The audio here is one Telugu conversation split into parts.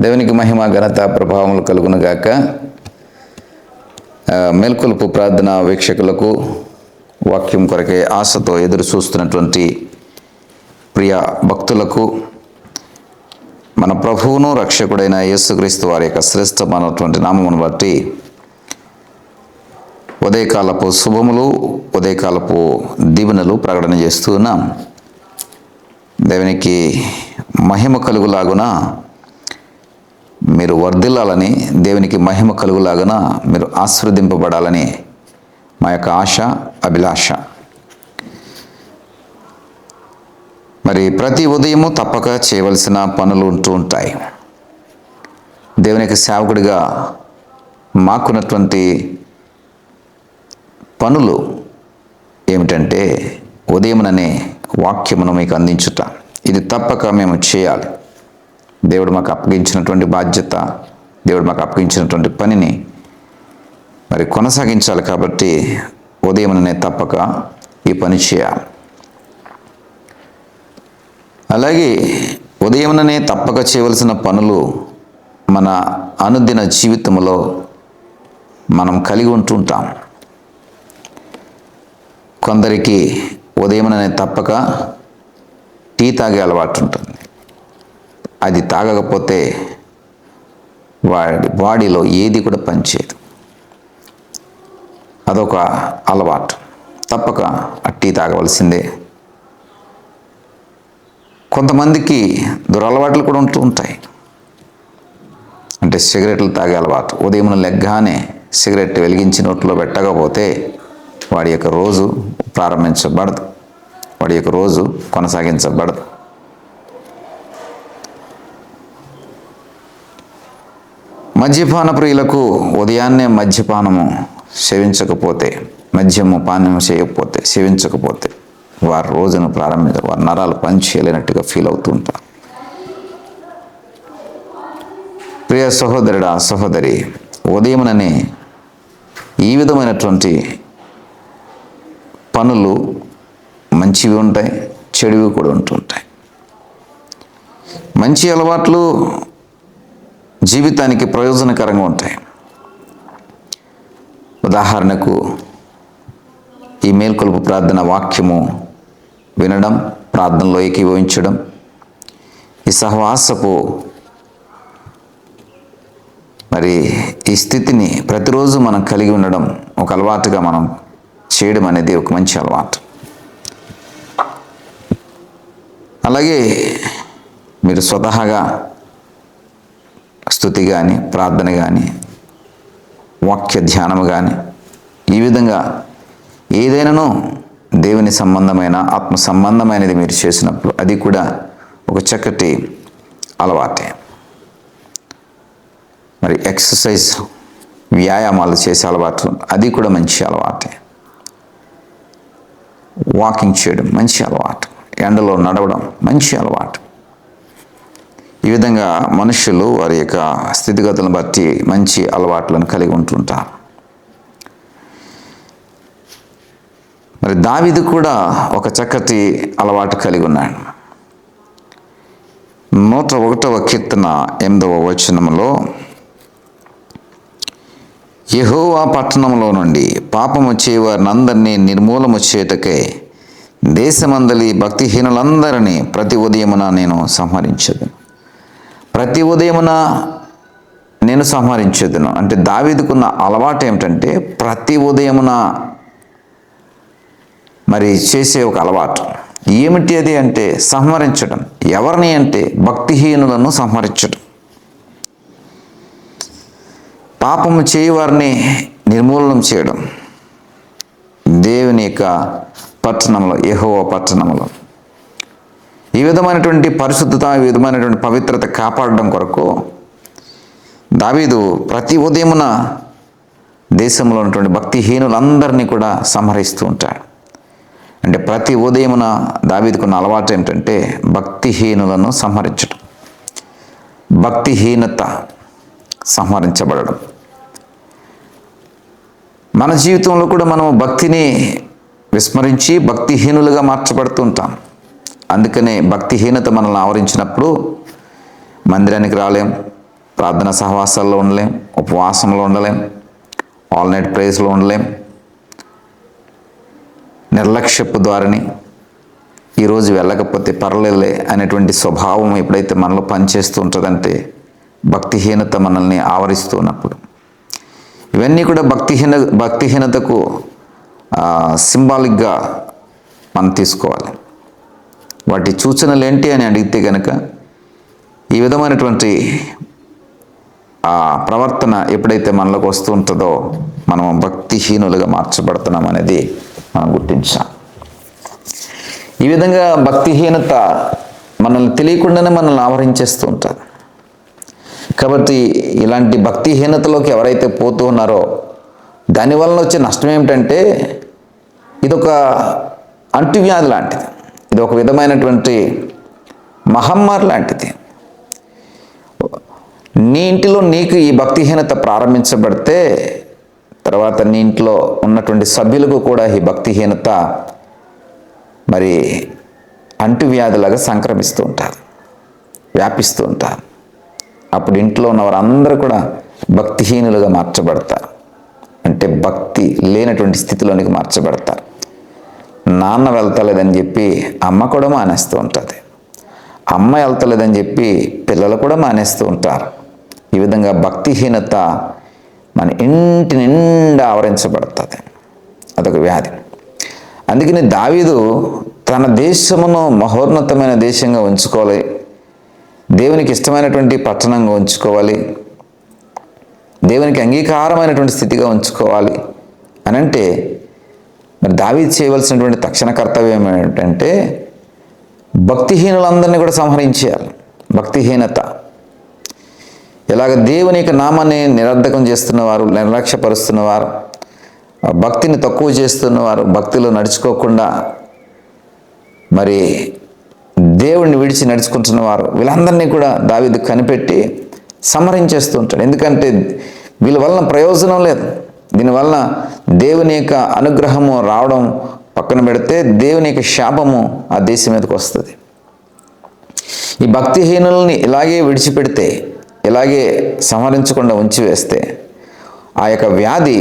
దేవునికి మహిమ ఘనత ప్రభావములు కలుగును గాక. మేల్కొలుపు ప్రార్థన వీక్షకులకు, వాక్యం కొరకే ఆశతో ఎదురు చూస్తున్నటువంటి ప్రియ భక్తులకు మన ప్రభువును రక్షకుడైన యేసుక్రీస్తు వారి యొక్క శ్రేష్టమైనటువంటి నామమును బట్టి ఉదయకాలపు శుభములు, ఉదయకాలపు దీవెనలు ప్రకటన చేస్తూ ఉన్నాం. దేవునికి మహిమ కలుగులాగున మీరు వర్ధిల్లాలని, దేవునికి మహిమ కలుగులాగున మీరు ఆశీర్వదింపబడాలని మా యొక్క ఆశ, అభిలాష. మరి ప్రతి ఉదయము తప్పక చేయవలసిన పనులు ఉంటూ ఉంటాయి. దేవునికి సేవకుడిగా మాకున్నటువంటి పనులు ఏమిటంటే, ఉదయముననే వాక్యమును మీకు అందించుట. ఇది తప్పక మేము చేయాలి. దేవుడు మాకు అప్పగించినటువంటి బాధ్యత, దేవుడు మాకు అప్పగించినటువంటి పనిని మరి కొనసాగించాలి. కాబట్టి ఉదయముననే తప్పక ఈ పని చేయాలి. అలాగే ఉదయముననే తప్పక చేయవలసిన పనులు మన అనుదిన జీవితంలో మనం కలిగి ఉంటుంటాం. కొందరికి ఉదయముననే తప్పక టీ తాగే అలవాటు ఉంటుంది. అది తాగకపోతే వాడి బాడీలో ఏది కూడా పనిచేయదు. అదొక అలవాటు, తప్పక ఆ టీ తాగవలసిందే. కొంతమందికి దురలవాట్లు కూడా ఉంటూ ఉంటాయి. అంటే సిగరెట్లు తాగే అలవాటు. ఉదయం లెగ్గానే సిగరెట్ వెలిగించి నోట్లో పెట్టకపోతే వాడి యొక్క రోజు ప్రారంభించబడదు, వాడి యొక్క రోజు కొనసాగించబడదు. మద్యపాన ప్రియులకు ఉదయాన్నే మద్యపానము సేవించకపోతే, మద్యము పానము సేవించకపోతే వారి రోజును ప్రారంభించారు. వారి నరాలు పని చేయలేనట్టుగా ఫీల్ అవుతూ ఉంటారు. ప్రియ సహోదరుడా, సహోదరి, ఉదయముననే ఈ విధమైనటువంటి పనులు మంచివి ఉంటాయి, చెడువి కూడా ఉంటుంటాయి. మంచి అలవాట్లు జీవితానికి ప్రయోజనకరంగా ఉంటాయి. ఉదాహరణకు ఈ మేల్కొలుపు ప్రార్థన వాక్యము వినడం, ప్రార్థనలో ఏకీభవించడం, ఈ సహవాసపు మరి ఈ స్థితిని ప్రతిరోజు మనం కలిగి ఉండడం ఒక అలవాటుగా మనం చేయడం అనేది ఒక మంచి అలవాటు. అలాగే మీరు స్వతహాగా స్తుతి కానీ, ప్రార్థన కానీ, వాక్య ధ్యానము కానీ, ఈ విధంగా ఏదైనానో దేవుని సంబంధమైన, ఆత్మ సంబంధమైనది మీరు చేసినప్పుడు అది కూడా ఒక చక్కటి అలవాటే. మరి ఎక్సర్సైజ్, వ్యాయామాలు చేసే అలవాటు, అది కూడా మంచి అలవాటే. వాకింగ్ చేయడం మంచి అలవాటు, ఎండలో నడవడం మంచి అలవాటు. ఈ విధంగా మనుషులు వారి యొక్క స్థితిగతులను బట్టి మంచి అలవాట్లను కలిగి ఉంటుంటారు. మరి దావీదు కూడా ఒక చక్కటి అలవాటు కలిగి ఉన్నాడు. 101వ కీర్తన 8వ వచనములో, యెహోవా పట్టణంలో నుండి పాపము చేయవారినందరినీ నిర్మూలము చేయుటకై దేశమందలి భక్తిహీనులందరినీ ప్రతి ఉదయమున నేను సంహరించదును. ప్రతి ఉదయమున నేను సంహరించదును అంటే దావీదుకున్న అలవాటు ఏమిటంటే, ప్రతి ఉదయమున మరి చేసే ఒక అలవాటు. ఏమిటి అది అంటే సంహరించడం. ఎవరిని అంటే భక్తిహీనులను సంహరించడం. పాపము చేయవారిని నిర్మూలనం చేయడం. దేవుని యొక్క పట్టణంలో, యెహోవా పట్టణంలో ఈ విధమైనటువంటి పరిశుద్ధత, ఈ విధమైనటువంటి పవిత్రత కాపాడడం కొరకు దావీదు ప్రతి ఉదయమున దేశంలో ఉన్నటువంటి భక్తిహీనులందరినీ కూడా సంహరిస్తూ ఉంటాడు. అంటే ప్రతి ఉదయమున దావీదుకున్న అలవాటు ఏంటంటే భక్తిహీనులను సంహరించడం, భక్తిహీనత సంహరించబడడం. మన జీవితంలో కూడా మనం భక్తిని విస్మరించి భక్తిహీనులుగా మార్చబడుతూ ఉంటాం. అందుకనే భక్తిహీనత మనల్ని ఆవరించినప్పుడు మందిరానికి రాలేం, ప్రార్థన సహవాసాల్లో ఉండలేం, ఉపవాసంలో ఉండలేం, ఆల్ నైట్ ప్రేయర్స్లో ఉండలేం. నిర్లక్ష్యపు ద్వారాని ఈరోజు వెళ్ళకపోతే పర్లేదులే అనేటువంటి స్వభావం ఎప్పుడైతే మనలో పనిచేస్తూ ఉంటుందంటే భక్తిహీనత మనల్ని ఆవరిస్తూ ఉన్నప్పుడు, ఇవన్నీ కూడా భక్తిహీనతకు సింబాలిక్గా మనం తీసుకోవాలి. వాటి సూచనలు ఏంటి అని అడిగితే కనుక ఈ విధమైనటువంటి ప్రవర్తన ఎప్పుడైతే మనలోకి వస్తూ ఉంటుందో మనం భక్తిహీనులుగా మార్చబడుతున్నాం అనేది మనం గుర్తించాం. ఈ విధంగా భక్తిహీనత మనల్ని తెలియకుండానే మనల్ని ఆవరించేస్తూ ఉంటుంది. కాబట్టి ఇలాంటి భక్తిహీనతలోకి ఎవరైతే పోతూ ఉన్నారో దానివల్ల వచ్చే నష్టం ఏమిటంటే ఇదొక అంటువ్యాధి లాంటిది, ఇది ఒక విధమైనటువంటి మహమ్మారి లాంటిది. నీ ఇంటిలో నీకు ఈ భక్తిహీనత ప్రారంభించబడితే తర్వాత నీ ఇంట్లో ఉన్నటువంటి సభ్యులకు కూడా ఈ భక్తిహీనత మరి అంటువ్యాధిలాగా సంక్రమిస్తూ ఉంటారు, వ్యాపిస్తూ ఉంటారు. అప్పుడు ఇంట్లో ఉన్న వారందరూ కూడా భక్తిహీనులుగా మార్చబడతారు, అంటే భక్తి లేనటువంటి స్థితిలోనికి మార్చబడతారు. నాన్న వెళ్తలేదని చెప్పి అమ్మ కూడా మానేస్తూ ఉంటుంది, అమ్మ వెళ్తలేదని చెప్పి పిల్లలు కూడా మానేస్తూ ఉంటారు. ఈ విధంగా భక్తిహీనత మన ఇంటి నిండా ఆవరించబడుతుంది, అదొక వ్యాధి. అందుకని దావీదు తన దేశమును మహోన్నతమైన దేశంగా ఉంచుకోవాలి, దేవునికి ఇష్టమైనటువంటి పట్టణంగా ఉంచుకోవాలి, దేవునికి అంగీకారమైనటువంటి స్థితిగా ఉంచుకోవాలి అని అంటే మరి దావీదు చేయవలసినటువంటి తక్షణ కర్తవ్యం ఏమిటంటే భక్తిహీనులందరినీ కూడా సంహరించేయాలి. భక్తిహీనత ఇలాగ దేవుని యొక్క నామాన్ని నిరర్ధకం చేస్తున్నవారు, నిర్లక్ష్యపరుస్తున్నవారు, భక్తిని తక్కువ చేస్తున్నవారు, భక్తిలో నడుచుకోకుండా మరి దేవుడిని విడిచి నడుచుకుంటున్నవారు, వీళ్ళందరినీ కూడా దావీదు కనిపెట్టి సంహరించేస్తూ ఉంటాడు. ఎందుకంటే వీళ్ళ వలన ప్రయోజనం లేదు. దీనివల్ల దేవుని యొక్క అనుగ్రహము రావడం పక్కన పెడితే దేవుని యొక్క శాపము ఆ దేశం మీదకి వస్తుంది. ఈ భక్తిహీనుల్ని ఇలాగే విడిచిపెడితే, ఇలాగే సంహరించకుండా ఉంచివేస్తే ఆ యొక్క వ్యాధి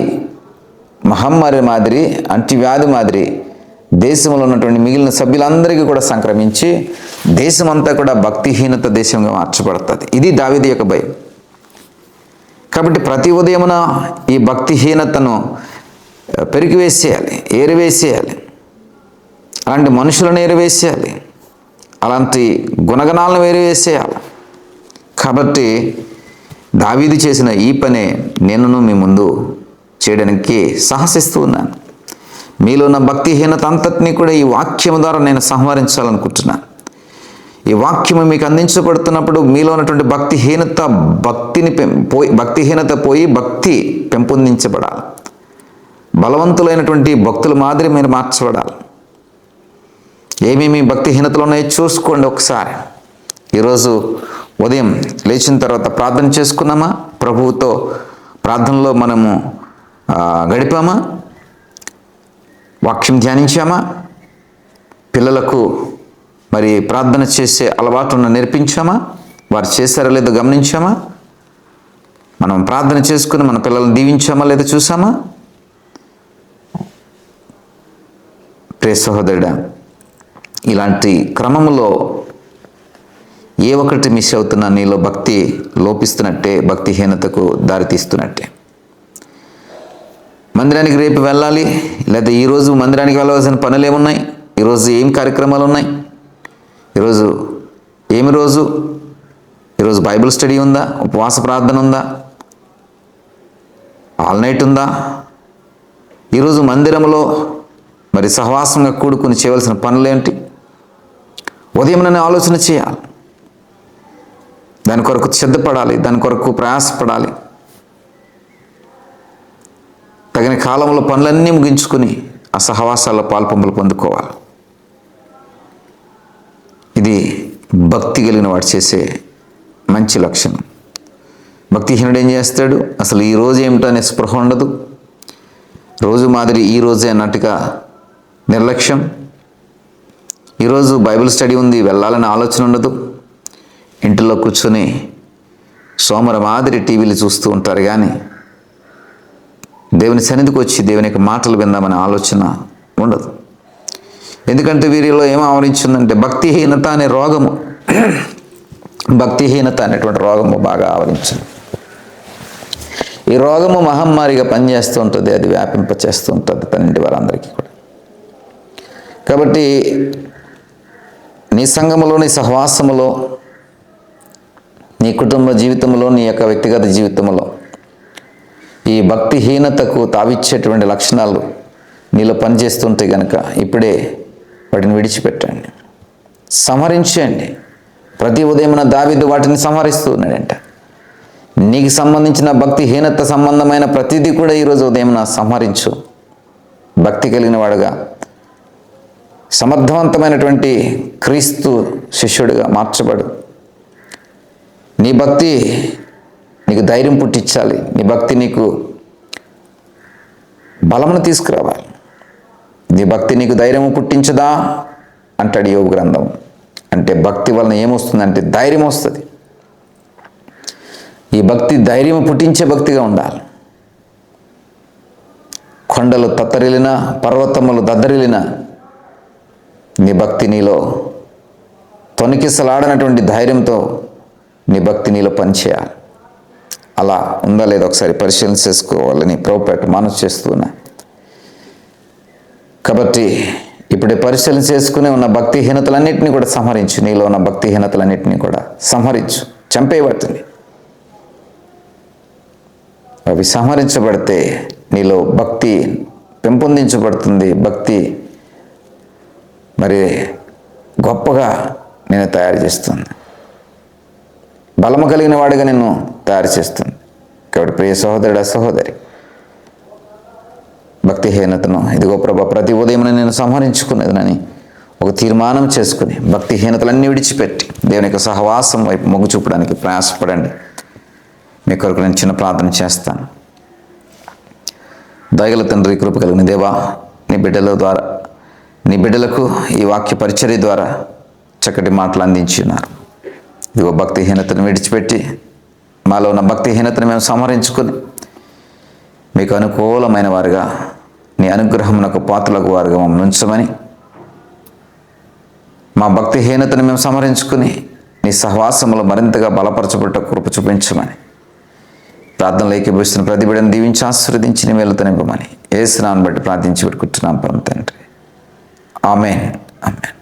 మహమ్మారి మాదిరి, అంటువ్యాధి మాదిరి దేశంలో ఉన్నటువంటి మిగిలిన సభ్యులందరికీ కూడా సంక్రమించి దేశమంతా కూడా భక్తిహీనత దేశంగా మార్చబడుతుంది. ఇది దావీదు యొక్క భయం. కాబట్టి ప్రతి ఉదయమున ఈ భక్తిహీనతను పెరిగివేసేయాలి, ఏరివేసేయాలి, అలాంటి మనుషులను ఏరివేసేయాలి, అలాంటి గుణగణాలను ఏరివేసేయాలి. కాబట్టి దావీదు చేసిన ఈ పనే నేనును మీ ముందు చేయడానికి సాహసిస్తూ ఉన్నాను. మీలో ఉన్న భక్తిహీనత అంతటినీ కూడా ఈ వాక్యం ద్వారా నేను సంహరించాలనుకుంటున్నాను. ఈ వాక్యము మీకు అందించబడుతున్నప్పుడు మీలో ఉన్నటువంటి భక్తిహీనత పోయి భక్తి పెంపొందించబడాలి. బలవంతులైనటువంటి భక్తుల మాదిరి మీరు మార్చబడాలి. ఏమేమి భక్తిహీనతలు ఉన్నాయో చూసుకోండి ఒకసారి. ఈరోజు ఉదయం లేచిన తర్వాత ప్రార్థన చేసుకున్నామా? ప్రభువుతో ప్రార్థనలో మనము గడిపామా? వాక్యం ధ్యానించామా? పిల్లలకు మరి ప్రార్థన చేసే అలవాటును నేర్పించామా? వారు చేశారో లేదో గమనించామా? మనం ప్రార్థన చేసుకుని మన పిల్లల్ని దీవించామా లేదా చూసామా? ప్రియ సహోదరుడా, ఇలాంటి క్రమంలో ఏ ఒక్కటి మిస్ అవుతున్నా నీలో భక్తి లోపిస్తున్నట్టే, భక్తిహీనతకు దారితీస్తున్నట్టే. మందిరానికి రేపు వెళ్ళాలి, లేదా ఈరోజు మందిరానికి వెళ్ళవలసిన పనులు ఏమున్నాయి, ఈరోజు ఏం కార్యక్రమాలు ఉన్నాయి, ఈరోజు ఏమి రోజు, ఈరోజు బైబిల్ స్టడీ ఉందా, ఉపవాస ప్రార్థన ఉందా, ఆల్ నైట్ ఉందా, ఈరోజు మందిరంలో మరి సహవాసంగా కూడుకుని చేయవలసిన పనులేంటి, ఉదయంలోనే ఆలోచన చేయాలి, దాని కొరకు సిద్ధపడాలి, దాని కొరకు ప్రయాసపడాలి. తగిన కాలంలో పనులన్నీ ముగించుకుని ఆ సహవాసాల్లో పాల్పొంపులు పొందుకోవాలి. ఇది భక్తి కలిగిన వాడు చేసే మంచి లక్షణం. భక్తిహీనుడు ఏం చేస్తాడు? అసలు ఈ రోజు ఏమిటో అనే స్పృహ ఉండదు, రోజు మాదిరి ఈ రోజే అన్నట్టుగా నిర్లక్ష్యం, ఈరోజు బైబిల్ స్టడీ ఉంది వెళ్ళాలనే ఆలోచన ఉండదు, ఇంటిలో కూర్చొని సోమర మాదిరి టీవీలు చూస్తూ ఉంటారు కానీ దేవుని సన్నిధికి వచ్చి దేవుని యొక్క మాటలు విందామనే ఆలోచన ఉండదు. ఎందుకంటే వీరిలో ఏం ఆవరించిందంటే భక్తిహీనత అనే రోగము, భక్తిహీనత అనేటువంటి రోగము బాగా ఆవరించింది. ఈ రోగము మహమ్మారిగా పనిచేస్తూ ఉంటుంది, అది వ్యాపింపచేస్తూ ఉంటుంది పన్నెండు వారందరికీ కూడా. కాబట్టి నీ సంఘములో, నీ సహవాసములో, నీ కుటుంబ జీవితంలో, నీ యొక్క వ్యక్తిగత జీవితంలో ఈ భక్తిహీనతకు తావిచ్చేటువంటి లక్షణాలు నీలో పనిచేస్తుంటే కనుక ఇప్పుడే వాటిని విడిచిపెట్టండి, సంహరించండి. ప్రతి ఉదయమున దావీదు వాటిని సంహరిస్తూ ఉన్నాడంట. నీకు సంబంధించిన భక్తిహీనత సంబంధమైన ప్రతిదీ కూడా ఈరోజు ఉదయమున సంహరించు. భక్తి కలిగిన వాడుగా, సమర్థవంతమైనటువంటి క్రీస్తు శిష్యుడిగా మార్చబడు. నీ భక్తి నీకు ధైర్యం పుట్టించాలి. నీ భక్తి నీకు బలమును తీసుకురావాలి. నీ భక్తి నీకు ధైర్యము పుట్టించదా అంటాడు యోబు గ్రంథం. అంటే భక్తి వలన ఏమొస్తుందంటే ధైర్యం వస్తుంది. ఈ భక్తి ధైర్యం పుట్టించే భక్తిగా ఉండాలి. కొండలు తత్తరిల్లినా, పర్వతములు దద్దరిల్లినా నీ భక్తి నీలో తొణికిసలాడనటువంటి ధైర్యంతో నీ భక్తి నీలో పనిచేయాలి. అలా ఉందా లేదా ఒకసారి పరిశీలన చేసుకోవాలని ప్రభుపేట మనసు చేస్తున్నా. కాబట్టి ఇప్పుడే పరిశీలన చేసుకుని ఉన్న భక్తిహీనతలన్నింటినీ కూడా సంహరించు. నీలో ఉన్న భక్తిహీనతలన్నింటినీ కూడా సంహరించు, చంపేయబడుతుంది. అవి సంహరించబడితే నీలో భక్తి పెంపొందించబడుతుంది. భక్తి మరి గొప్పగా నేను తయారు చేస్తుంది, బలము కలిగిన వాడిగా నిన్ను తయారు చేస్తుంది. కాబట్టి ప్రియ సహోదరుడా, సహోదరి, భక్తిహీనతను ఇదిగో ప్రభా ప్రతి ఉదయం నేను సంహరించుకునేదనని ఒక తీర్మానం చేసుకుని భక్తిహీనతలన్నీ విడిచిపెట్టి దేవుని యొక్క సహవాసం వైపు మొగ్గు చూపడానికి ప్రయాసపడండి. మీ కొరకు నేను చిన్న ప్రార్థన చేస్తాను. దయగల తండ్రి, కృప కలిగిన దేవా, నీ బిడ్డలకు ఈ వాక్య పరిచర్య ద్వారా చక్కటి మాటలు అందించి ఉన్నారు. ఇదిగో భక్తిహీనతను విడిచిపెట్టి మాలో ఉన్న భక్తిహీనతను మేము సంహరించుకొని మీకు అనుకూలమైన వారుగా, నీ అనుగ్రహమునకు పాత్రలకు వారుగా మమ్మల్ని ఉంచమని, మా భక్తిహీనతను మేము సంహరించుకుని నీ సహవాసములో మరింతగా బలపరచబట్ట కృప చూపించమని ప్రార్థనలు ఏకీభవిస్తున్న ప్రతి బిడ్డను దీవించి ఆశీర్వదించి నీ మేలుతో నింపమని యేసు నామమును బట్టి ప్రార్థించి పెట్టుకుంటున్నాం పరమ తండ్రి. ఆమేన్, ఆమేన్.